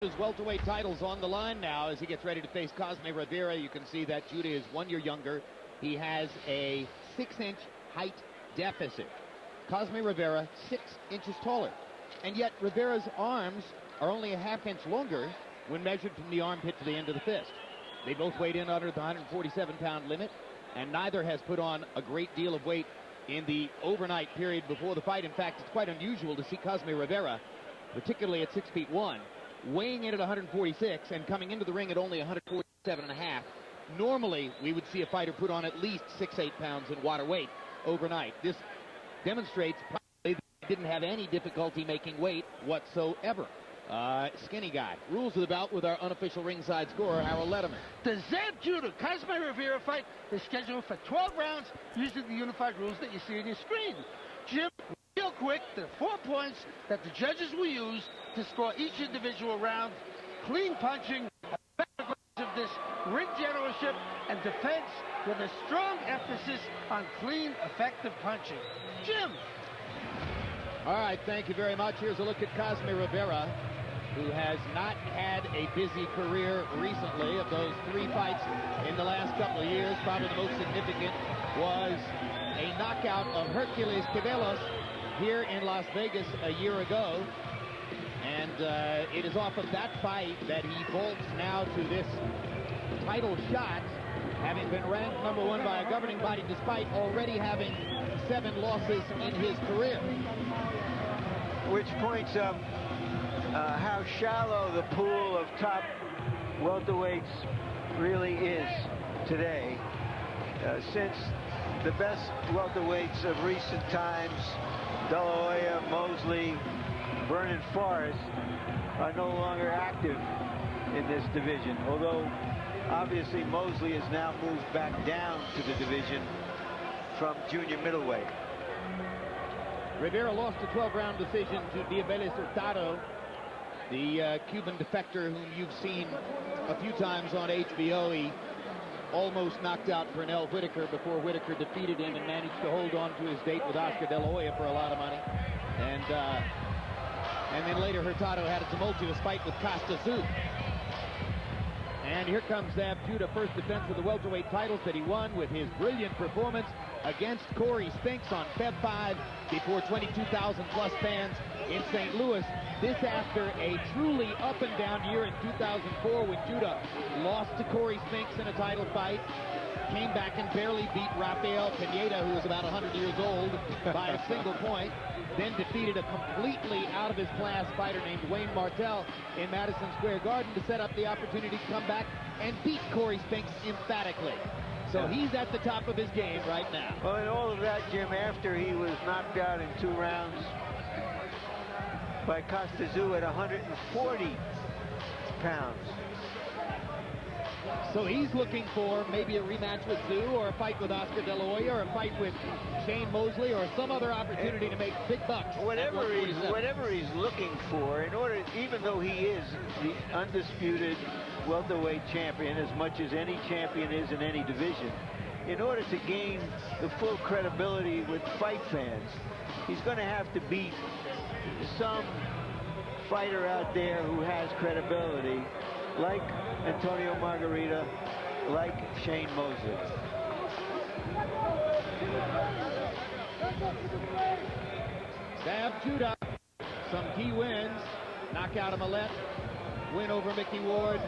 His welterweight titles on the line now as he gets ready to face Cosme Rivera. You can see that Judah is 1 year younger. He has a 6-inch height deficit. Cosme Rivera 6 inches taller. And yet Rivera's arms are only a ½ inch longer when measured from the armpit to the end of the fist. They both weighed in under the 147-pound limit, and neither has put on a great deal of weight in the overnight period before the fight. In fact, it's quite unusual to see Cosme Rivera, particularly at 6'1", weighing in at 146 and coming into the ring at only 147.5. Normally, we would see a fighter put on at least 6-8 pounds in water weight overnight. This demonstrates probably that he didn't have any difficulty making weight whatsoever. Skinny guy. Rules of the bout with our unofficial ringside scorer, Harold Letterman. The ZabJudah Cosme Rivera fight is scheduled for 12 rounds using the unified rules that you see on your screen. Jim, real quick, the 4 points that the judges will use to score each individual round: clean punching, effective aggressiveness, ring generalship, and defense with a strong emphasis on clean, effective punching. Jim. All right, thank you very much. Here's a look at Cosme Rivera, who has not had a busy career recently. Of those 3 fights in the last couple of years, probably the most significant was a knockout of Hercules Cabellos here in Las Vegas a year ago. And it is off of that fight that he bolts now to this title shot, having been ranked #1 by a governing body despite already having 7 losses in his career. Which points up how shallow the pool of top welterweights really is today. Since the best welterweights of recent times, De La Hoya, Mosley, Vernon Forrest, are no longer active in this division. Although, obviously, Mosley has now moved back down to the division from junior middleweight. Rivera lost a 12-round decision to Diabeles Hurtado, the Cuban defector whom you've seen a few times on HBO. He almost knocked out Pernell Whitaker before Whitaker defeated him and managed to hold on to his date with Oscar De La Hoya for a lot of money. And then later Hurtado had a tumultuous fight with Costa Zoo. And here comes ZabJudah, first defense of the welterweight titles that he won with his brilliant performance against Corey Spinks on Feb 5 before 22,000 plus fans in St. Louis. This after a truly up and down year in 2004 when Judah lost to Corey Spinks in a title fight, came back and barely beat Rafael Pineda, who was about 100 years old, by a single point, then defeated a completely out of his class fighter named Wayne Martel in Madison Square Garden to set up the opportunity to come back and beat Corey Spinks emphatically. So he's at the top of his game right now. Well, and all of that, Jim, after he was knocked out in 2 rounds by Costa Zoo at 140 pounds. So he's looking for maybe a rematch with Zoo, or a fight with Oscar De La Hoya, or a fight with Shane Mosley, or some other opportunity to make big bucks. Whatever he's looking for, in order, even though he is the undisputed welterweight champion, as much as any champion is in any division, in order to gain the full credibility with fight fans, he's going to have to beat some fighter out there who has credibility, like Antonio Margarita, like Shane Mosley. ZabJudah, some key wins: knockout of Millette, win over Mickey Ward,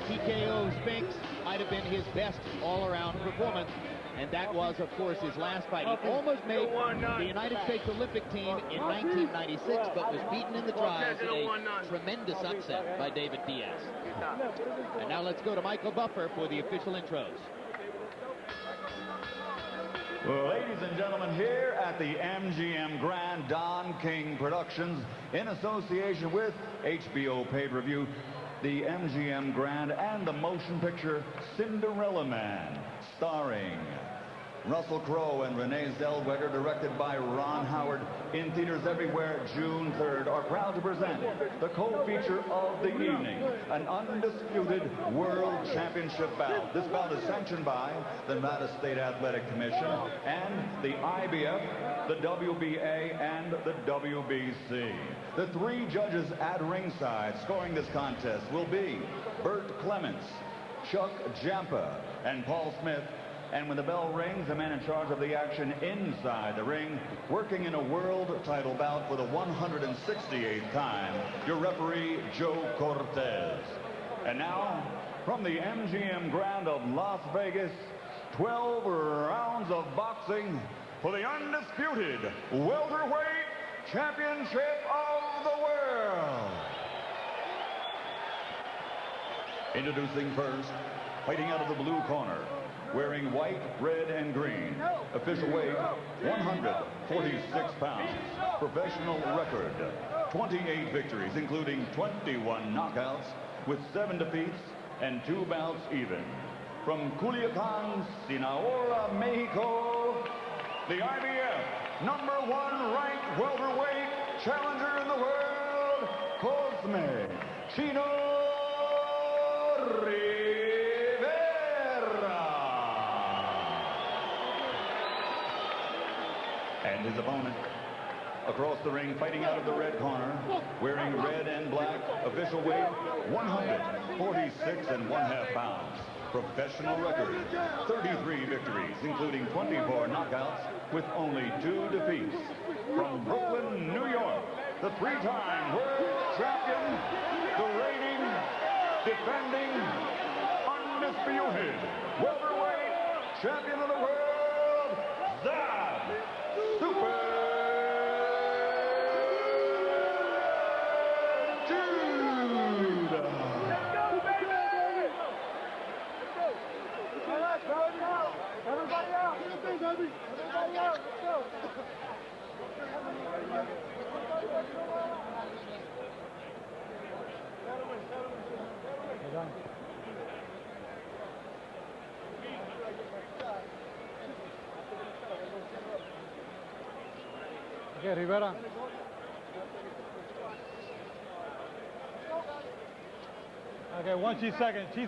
TKO Spinks. Might have been his best all-around performance, and that was, of course, his last fight. He almost made the United States Olympic team in 1996, but was beaten in the trials in a tremendous upset by David Diaz. And now let's go to Michael Buffer for the official intros. Well, ladies and gentlemen, here at the MGM Grand, Don King Productions, in association with HBO Pay-Per-View, the MGM Grand, and the motion picture Cinderella Man, starring Russell Crowe and Renee Zellweger, directed by Ron Howard, in theaters everywhere June 3rd, are proud to present the co-feature of the evening, an undisputed World Championship bout. This bout is sanctioned by the Nevada State Athletic Commission and the IBF, the WBA, and the WBC. The three judges at ringside scoring this contest will be Bert Clements, Chuck Jampa, and Paul Smith. And when the bell rings, the man in charge of the action inside the ring, working in a world title bout for the 168th time, your referee, Joe Cortez. And now, from the MGM Grand of Las Vegas, 12 rounds of boxing for the undisputed welterweight championship of the world. Introducing first, fighting out of the blue corner, wearing white, red, and green. Official weight, 146 pounds. Professional record, 28 victories, including 21 knockouts, with 7 defeats and 2 bouts even. From Culiacan, Sinaloa, Mexico, the IBF #1 ranked welterweight challenger in the world, Cosme Chino Rivera. And his opponent, across the ring, fighting out of the red corner, wearing red and black, official weight, 146½ pounds. Professional record, 33 victories, including 24 knockouts, with only 2 defeats. From Brooklyn, New York, the 3-time world champion, the reigning, defending, undisputed welterweight champion of the world, ZabJudah. Everybody out! Everybody out! Let's go! Okay, Rivera. Okay, chief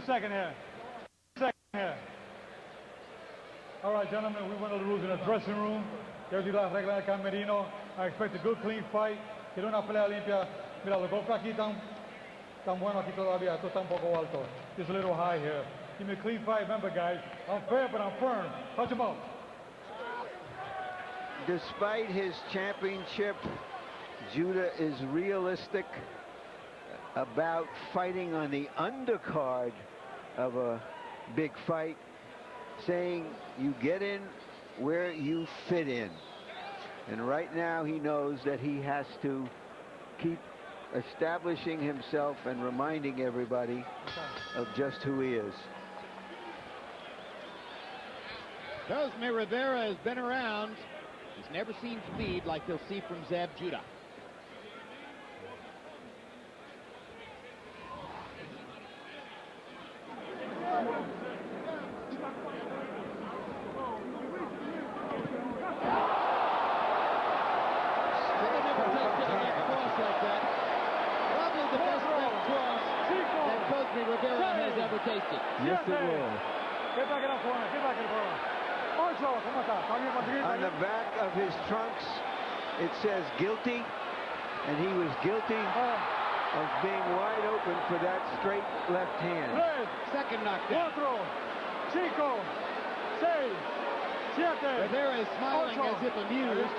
second here. All right, gentlemen, we went over the rules in the dressing room. Ya vi las reglas del camerino. I expect a good, clean fight. Quiero una pelea limpia. Mira, los golpes aquí tan buenos aquí todavía. Esto está un poco alto. Just a little high here. Give me a clean fight. Remember, guys, I'm fair, but I'm firm. Punch him out. Despite his championship, Judah is realistic about fighting on the undercard of a big fight, saying you get in where you fit in. And right now he knows that he has to keep establishing himself and reminding everybody of just who he is. Cosme Rivera has been around. He's never seen speed like he'll see from ZabJudah. Rivera has ever tasted. Yes, it will. On the back of his trunks, it says guilty, and he was guilty of being wide open for that straight left hand. Second knockdown. Rivera is smiling as if amused.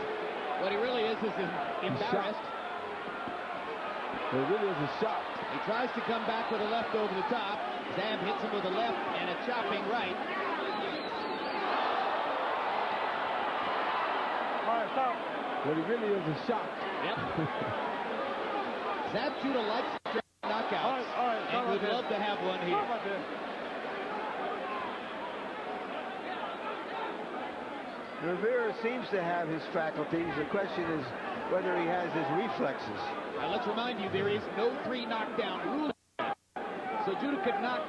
What he really is embarrassed. He really is shocked. He tries to come back with a left over the top. Zab hits him with a left and a chopping right. All right, stop. What he really is shocked. Yep. ZabJudah likes knockouts. All right, and would love to have one here. Rivera seems to have his faculties. The question is whether he has his reflexes. Now let's remind you, there is no 3 knockdown rule. So Judah could knock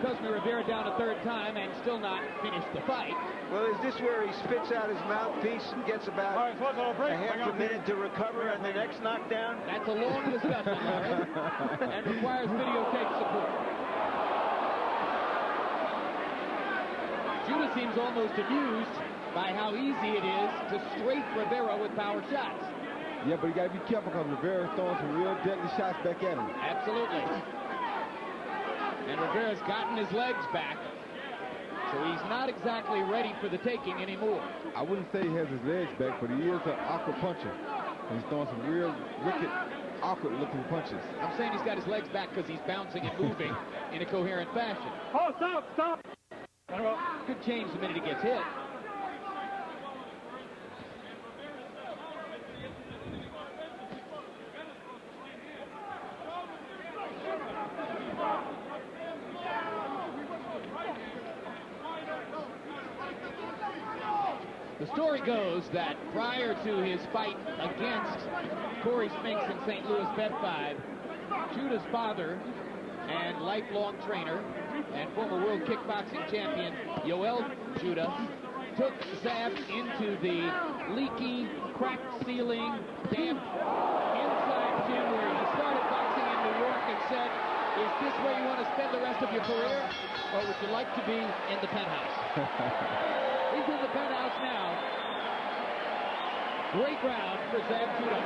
Cosme Rivera down a third time and still not finished the fight. Well, is this where he spits out his mouthpiece and gets about a half a minute to recover and the next knockdown? That's a long discussion, Larry, and requires videotape support. Judah seems almost amused by how easy it is to strafe Rivera with power shots. Yeah, but you got to be careful because Rivera's throwing some real deadly shots back at him. Absolutely. And Rivera's gotten his legs back, so he's not exactly ready for the taking anymore. I wouldn't say he has his legs back, but he is an awkward puncher. And he's throwing some real wicked, awkward-looking punches. I'm saying he's got his legs back because he's bouncing and moving in a coherent fashion. Oh, stop! Could change the minute he gets hit. The story goes that prior to his fight against Corey Spinks in St. Louis Bet 5, Judah's father and lifelong trainer and former world kickboxing champion Yoel Judah took Zab into the leaky, cracked ceiling, damp inside gym where he started boxing in New York and said, "Is this where you want to spend the rest of your career, or would you like to be in the penthouse?" He's in the penthouse now. Great round for ZabJudah.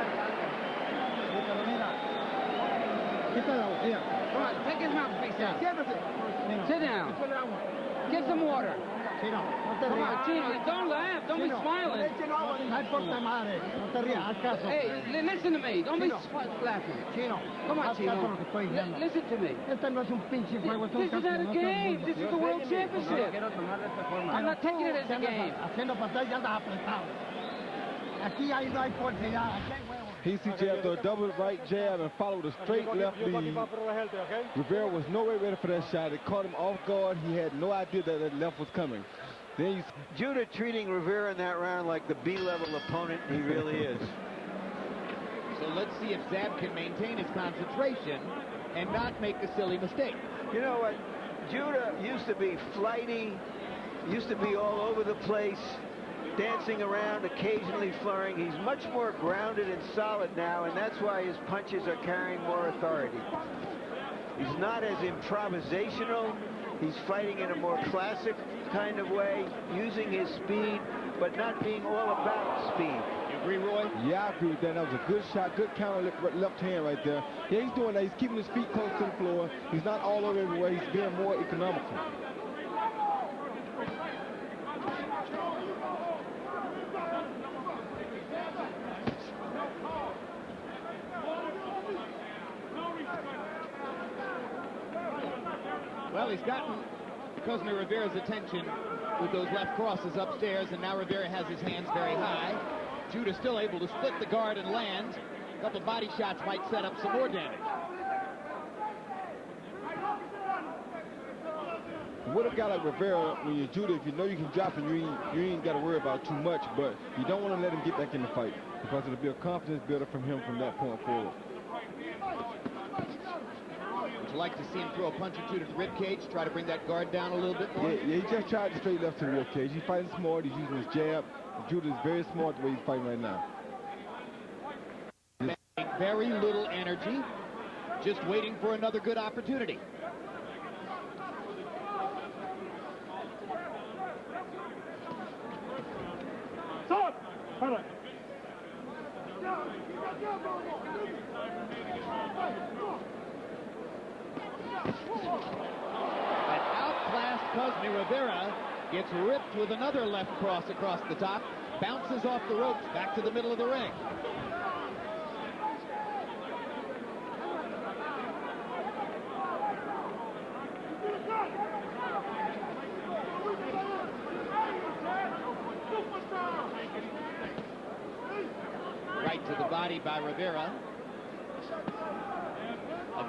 Come on, take his mouthpiece out. Sit down. Get some water. Come on, Tito, don't laugh. Don't be smiling. Hey, listen to me. Don't be laughing. Come on, Tito. Listen to me. This is not a game. This is the World Championship. I'm not taking it as a game. He jabbed a double right jab and followed a straight left lead. Rivera was nowhere ready for that shot. It caught him off guard. He had no idea that that left was coming. Then Judah treating Rivera in that round like the B-level opponent he really is. So let's see if Zab can maintain his concentration and not make a silly mistake. You know what? Judah used to be flighty, used to be all over the place, dancing around, occasionally flurrying. He's much more grounded and solid now, and that's why his punches are carrying more authority. He's not as improvisational. He's fighting in a more classic kind of way, using his speed, but not being all about speed. You agree, Roy? Yeah, I agree with that. That was a good shot, good counter left hand right there. Yeah, he's doing that. He's keeping his feet close to the floor. He's not all over everywhere. He's being more economical. Well, he's gotten Cosme Rivera's attention with those left crosses upstairs, and now Rivera has his hands very high. Judah still able to split the guard and land. A couple body shots might set up some more damage. With a guy like Rivera, when you're Judah, if you know you can drop him, you ain't got to worry about too much, but you don't want to let him get back in the fight because it'll be a confidence builder from him from that point forward. Would you like to see him throw a punch or two to the rib cage, try to bring that guard down a little bit more? Yeah, he just tried the straight left to the rib cage. He's fighting smart. He's using his jab. Judah is very smart the way he's fighting right now. Very little energy, just waiting for another good opportunity. An outclassed Cosme Rivera gets ripped with another left cross across the top, bounces off the ropes back to the middle of the ring. Right to the body by Rivera.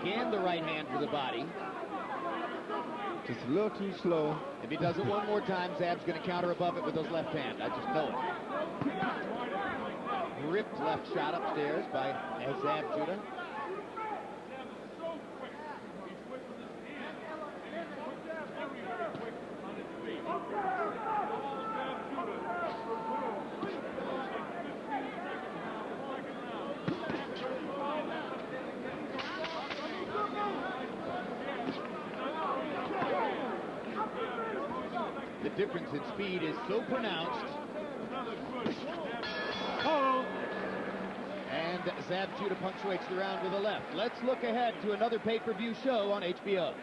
Again, the right hand to the body. Just a little too slow. If he does it one more time, Zab's going to counter above it with those left hand. I just know it. Ripped left shot upstairs by ZabJudah. the difference in speed is so pronounced. And ZabJudah punctuates the round with a left. Let's look ahead to another pay-per-view show on HBO.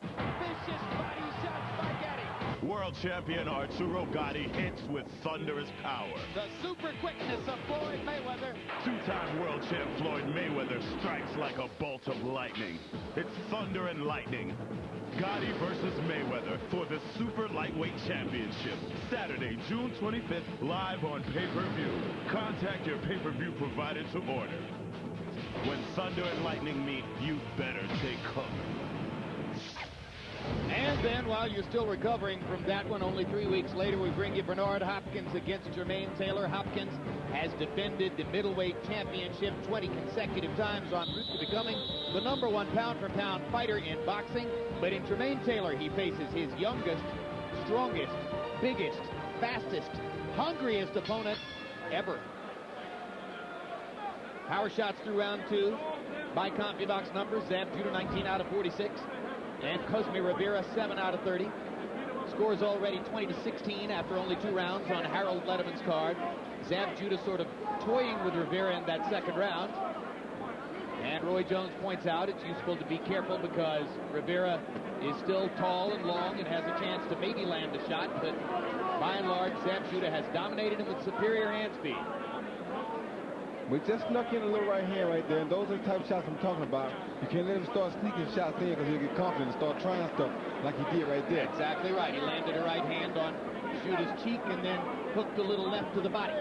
Vicious body shots by Gotti. World champion Arturo Gotti hits with thunderous power. The super quickness of Floyd Mayweather. Two-time world champ Floyd Mayweather strikes like a bolt of lightning. It's thunder and lightning. Gotti versus Mayweather for the Super Lightweight Championship. Saturday, June 25th, live on pay-per-view. Contact your pay-per-view provider to order. When thunder and lightning meet, you better take cover. And then, while you're still recovering from that one, only 3 weeks later, we bring you Bernard Hopkins against Jermaine Taylor. Hopkins has defended the middleweight championship 20 consecutive times en route to becoming the #1 pound-for-pound fighter in boxing. But in Jermaine Taylor, he faces his youngest, strongest, biggest, fastest, hungriest opponent ever. Power shots through round 2 by CompuBox numbers. ZabJudah 19 out of 46. And Cosme Rivera 7 out of 30. Scores already 20-16 after only 2 rounds on Harold Letterman's card. ZabJudah sort of toying with Rivera in that second round. And Roy Jones points out it's useful to be careful because Rivera is still tall and long and has a chance to maybe land a shot, but by and large, ZabJudah has dominated him with superior hand speed. We just snuck in a little right hand right there, and those are the type of shots I'm talking about. You can't let him start sneaking shots in because he'll get confident and start trying stuff like he did right there. Exactly right. He landed a right hand on Judah's cheek and then hooked a little left to the body.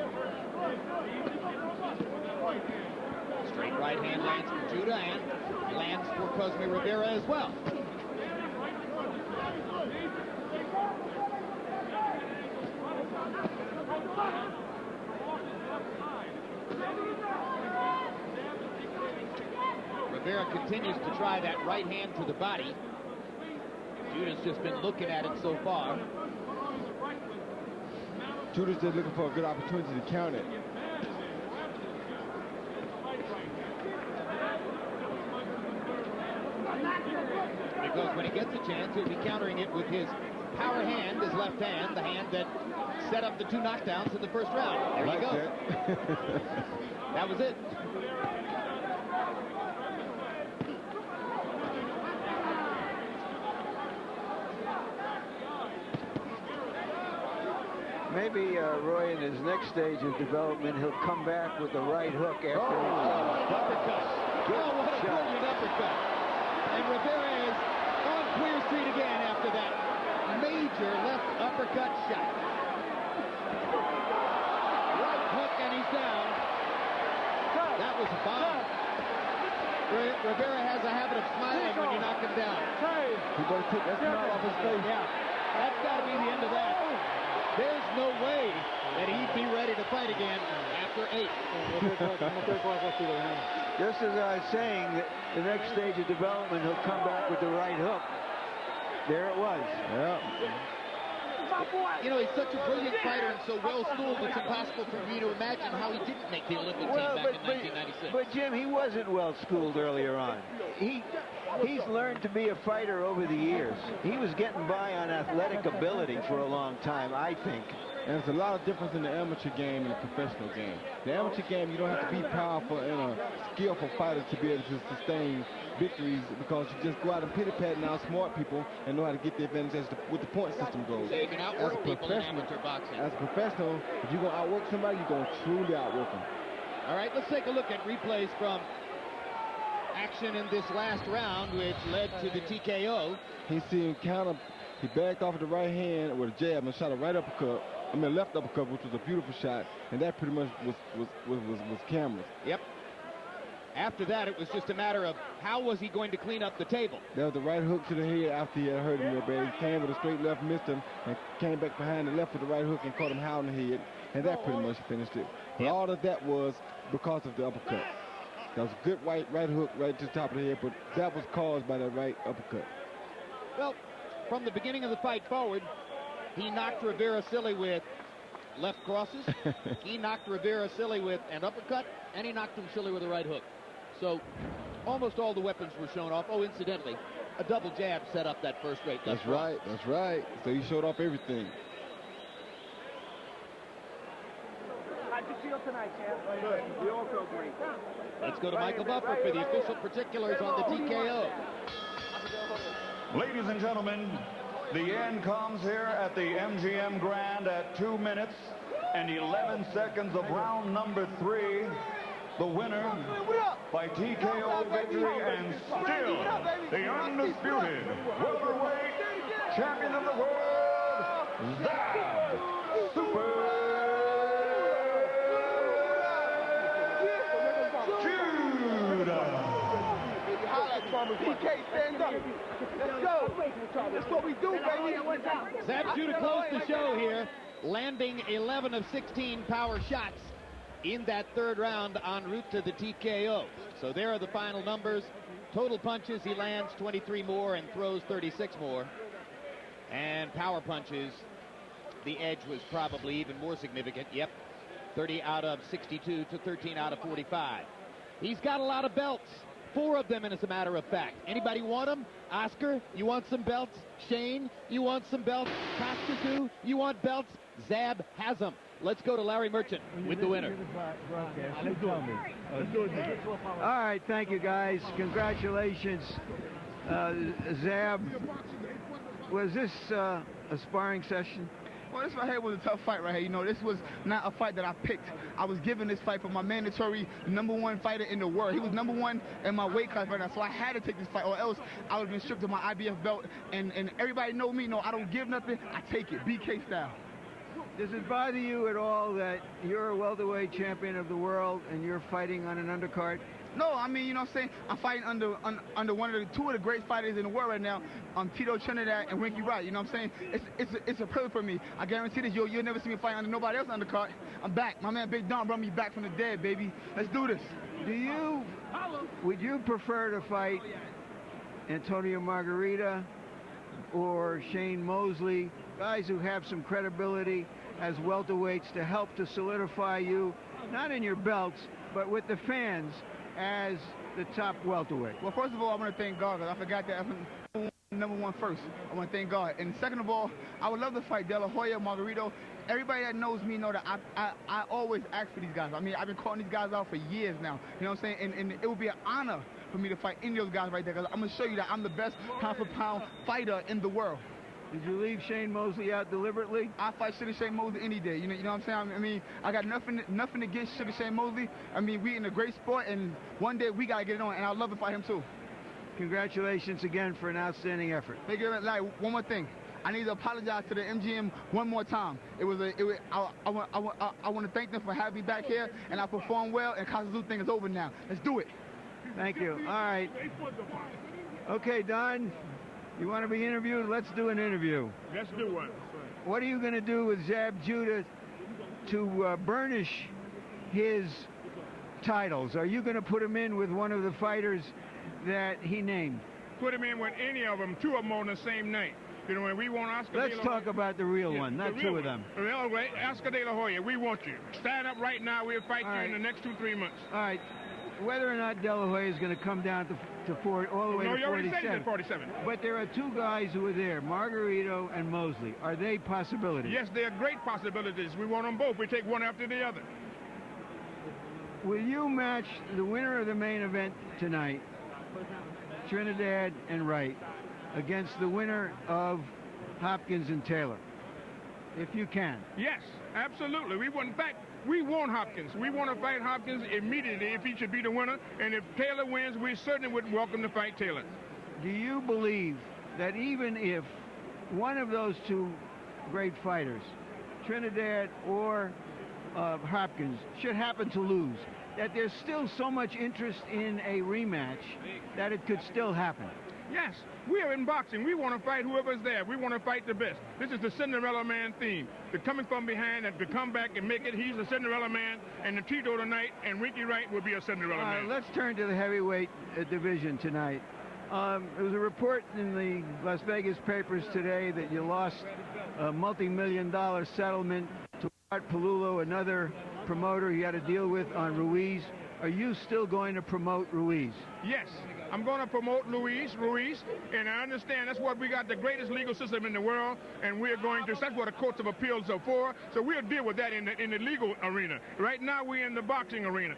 Straight right hand lands for Judah and lands for Cosme Rivera as well. Rivera continues to try that right hand to the body. Judah's just been looking at it so far. Judah's just looking for a good opportunity to counter it. Because when he gets a chance, he'll be countering it with his power hand, his left hand, the hand that set up the 2 knockdowns in the first round. There you go. That was it. Maybe Roy, in his next stage of development, he'll come back with the right hook after. Uppercut. Oh, what a brilliant uppercut. And Rivera is on clear street again after that major left uppercut shot. Right hook, and he's down. That was a bomb. Rivera has a habit of smiling when you knock him down. He better take that smile off his face. Yeah, that's got to be the end of that. There's no way that he'd be ready to fight again after 8. Just as I was saying, the next stage of development, he'll come back with the right hook. There it was. Yeah. You know, he's such a brilliant fighter and so well-schooled, it's impossible for me to imagine how he didn't make the Olympic team back in 1996. But Jim, he wasn't well-schooled earlier on. He's learned to be a fighter over the years. He was getting by on athletic ability for a long time, I think. And there's a lot of difference in the amateur game and the professional game. The amateur game, you don't have to be powerful and a skillful fighter to be able to sustain victories because you just go out and pity-pat and outsmart people and know how to get the advantage as with the point system goes. So you can outwork people in amateur boxing. As a professional, if you're going to outwork somebody, you're going to truly outwork them. All right, let's take a look at replays from action in this last round, which led to the TKO. He seen counter. He backed off with the right hand with a jab and shot a right uppercut. I mean, left uppercut, which was a beautiful shot, and that pretty much was cameras. Yep. After that, it was just a matter of how was he going to clean up the table. That was the right hook to the head after he had hurt him real bad. He came with a straight left, missed him, and came back behind the left with the right hook and caught him high on the head, and that pretty much finished it. But all of that was because of the uppercut. That was a good right hook right to the top of the head, but that was caused by that right uppercut. Well, from the beginning of the fight forward, he knocked Rivera silly with left crosses. He knocked Rivera silly with an uppercut, and he knocked him silly with a right hook. So almost all the weapons were shown off. Oh, incidentally, a double jab set up that first rate. That's right. That's right. So he showed off everything. How'd you feel tonight, champ? Good. We all feel great. Let's go to Michael Buffer for the official particulars on the TKO. Ladies and gentlemen, the end comes here at the MGM Grand at 2 minutes and 11 seconds of round number 3. The winner by TKO victory and still the undisputed welterweight champion of the world, ZabJudah. PK, stand up. Let's go. That's what we do, baby. ZabJudah closed the show here, landing 11 of 16 power shots in that third round en route to the TKO. So there are the final numbers. Total punches, he lands 23 more and throws 36 more. And power punches, the edge was probably even more significant. Yep, 30 out of 62 to 13 out of 45. He's got a lot of belts. 4 of them, and as a matter of fact. Anybody want them? Oscar, you want some belts? Shane, you want some belts? Costa, you want belts? Zab has them. Let's go to Larry Merchant with the winner. All right, thank you, guys. Congratulations, Zab. Was this a sparring session? Well, this right here was a tough fight right here. You know, this was not a fight that I picked. I was given this fight for my mandatory #1 fighter in the world. He was #1 in my weight class right now, so I had to take this fight, or else I would have been stripped of my IBF belt. And everybody know me. No, I don't give nothing. I take it, BK style. Does it bother you at all that you're a welterweight champion of the world and you're fighting on an undercard? No, I mean, you know what I'm saying? I'm fighting under two of the great fighters in the world right now, Tito, Trinidad, and Winky Wright. You know what I'm saying? It's a privilege for me. I guarantee that you'll never see me fight under nobody else undercard. I'm back. My man Big Don brought me back from the dead, baby. Let's do this. Would you prefer to fight Antonio Margarita or Shane Mosley, guys who have some credibility as welterweights to help to solidify you, not in your belts, but with the fans, as the top welterweight? Well, first of all, I want to thank God, because I forgot that I'm #1 first. I want to thank God. And second of all, I would love to fight De La Hoya, Margarito. Everybody that knows me know that I always ask for these guys. I mean, I've been calling these guys out for years now. You know what I'm saying? And it would be an honor for me to fight any of those guys right there, because I'm going to show you that I'm the best pound-for-pound fighter in the world. Did you leave Shane Mosley out deliberately? I fight Sugar Shane Mosley any day. You know what I'm saying? I mean, I got nothing against Sugar Shane Mosley. I mean, we in a great sport, and one day we got to get it on, and I'd love to fight him too. Congratulations again for an outstanding effort. Thank you. Like, one more thing. I need to apologize to the MGM one more time. I want to thank them for having me back here, and I performed well, and Cosme thing is over now. Let's do it. Thank you. All right. Okay, Don. You want to be interviewed? Let's do an interview. Let's do one. What are you going to do with ZabJudah to burnish his titles? Are you going to put him in with one of the fighters that he named? Put him in with any of them, 2 of them on the same night. You know, when we want Oscar Let's talk about the real one, not 2 of them. Well, Oscar De La Hoya, we want you. Stand up right now. We'll fight you in the next 2-3 months. All right. Whether or not De La Hoya is going to come down to 40, all the way to 47. No, you already said it at 47. But there are 2 guys who are there, Margarito and Mosley. Are they possibilities? Yes, they're great possibilities. We want them both. We take one after the other. Will you match the winner of the main event tonight, Trinidad and Wright, against the winner of Hopkins and Taylor, if you can? Yes, absolutely. We want Hopkins. We want to fight Hopkins immediately if he should be the winner. And if Taylor wins, we certainly would welcome to fight Taylor. Do you believe that even if one of those 2 great fighters, Trinidad or Hopkins, should happen to lose, that there's still so much interest in a rematch that it could still happen? Yes, we are in boxing. We want to fight whoever's there. We want to fight the best. This is the Cinderella Man theme. The coming from behind and to come back and make it. He's the Cinderella Man, and the Tito tonight and Winky Wright will be a Cinderella Man. Let's turn to the heavyweight division tonight. There was a report in the Las Vegas papers today that you lost a multi-million-dollar settlement to Art Palullo, another promoter you had to deal with on Ruiz. are you still going to promote Ruiz? Yes, I'm going to promote Ruiz, and I understand that's what we got, the greatest legal system in the world, and we're going to, that's what the courts of appeals are for, so we'll deal with that in the legal arena. Right now, we're in the boxing arena.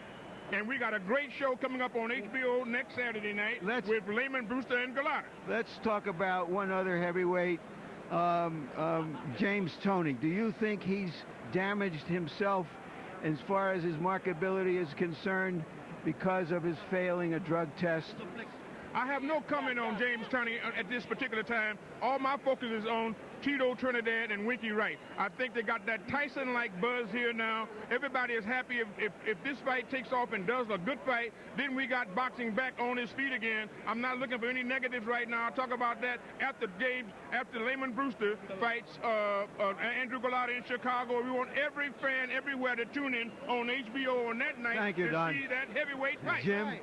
And we got a great show coming up on HBO next Saturday night with Layman Brewster and Goliath. Let's talk about one other heavyweight, James Toney. Do you think he's damaged himself as far as his marketability is concerned because of his failing a drug test? I have no comment on James Toney at this particular time. All my focus is on Tito, Trinidad, and Winky Wright. I think they got that Tyson-like buzz here now. Everybody is happy if this fight takes off and does a good fight, then we got boxing back on his feet again. I'm not looking for any negatives right now. I'll talk about that after Layman Brewster fights Andrew Golota in Chicago. We want every fan everywhere to tune in on HBO on that night Thank you, to Don. see that heavyweight fight. Jim,